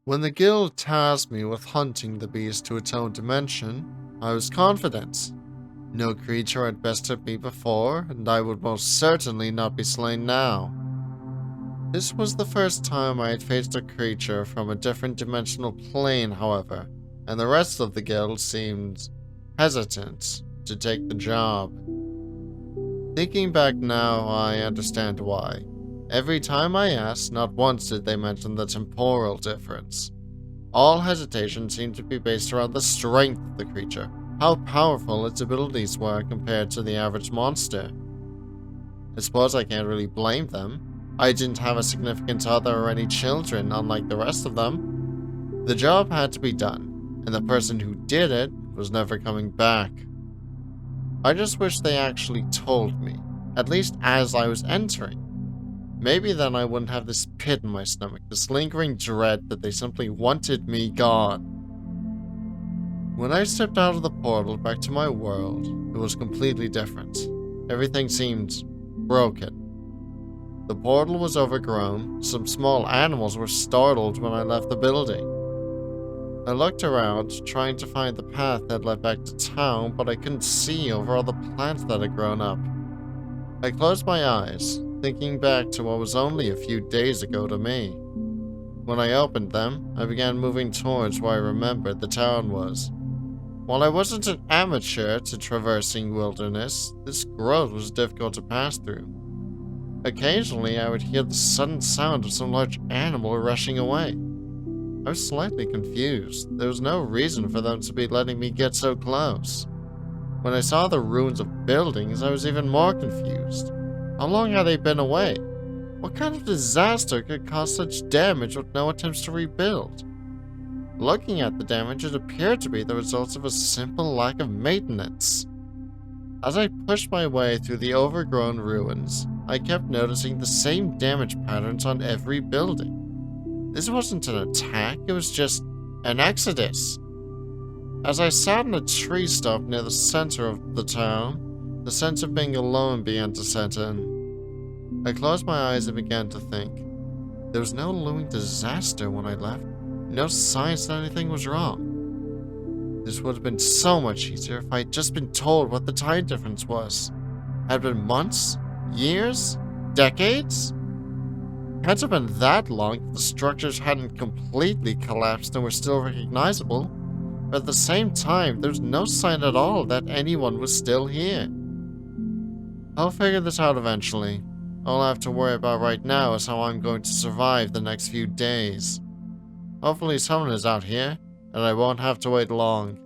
When the guild tasked me with hunting the beast to its own dimension, I was confident. No creature had bested me before, and I would most certainly not be slain now. This was the first time I had faced a creature from a different dimensional plane, however, and the rest of the guild seemed hesitant to take the job. Thinking back now, I understand why. Every time I asked, not once did they mention the temporal difference. All hesitation seemed to be based around the strength of the creature, how powerful its abilities were compared to the average monster. I suppose I can't really blame them. I didn't have a significant other or any children, unlike the rest of them. The job had to be done, and the person who did it was never coming back. I just wish they actually told me, at least as I was entering. Maybe then I wouldn't have this pit in my stomach, this lingering dread that they simply wanted me gone. When I stepped out of the portal back to my world, it was completely different. Everything seemed broken. The portal was overgrown. Some small animals were startled when I left the building. I looked around, trying to find the path that led back to town, but I couldn't see over all the plants that had grown up. I closed my eyes, thinking back to what was only a few days ago to me. When I opened them, I began moving towards where I remembered the town was. While I wasn't an amateur to traversing wilderness, this growth was difficult to pass through. Occasionally, I would hear the sudden sound of some large animal rushing away. I was slightly confused. There was no reason for them to be letting me get so close. When I saw the ruins of buildings, I was even more confused. How long had they been away? What kind of disaster could cause such damage with no attempts to rebuild? Looking at the damage, it appeared to be the result of a simple lack of maintenance. As I pushed my way through the overgrown ruins, I kept noticing the same damage patterns on every building. This wasn't an attack, it was just an exodus. As I sat in a tree stump near the center of the town, the sense of being alone began to set in. I closed my eyes and began to think. There was no looming disaster when I left, no signs that anything was wrong. This would have been so much easier if I had just been told what the time difference was. Had it been months? Years? Decades? It hadn't have been that long if the structures hadn't completely collapsed and were still recognizable, but at the same time, there's no sign at all that anyone was still here. I'll figure this out eventually. All I have to worry about right now is how I'm going to survive the next few days. Hopefully someone is out here, and I won't have to wait long.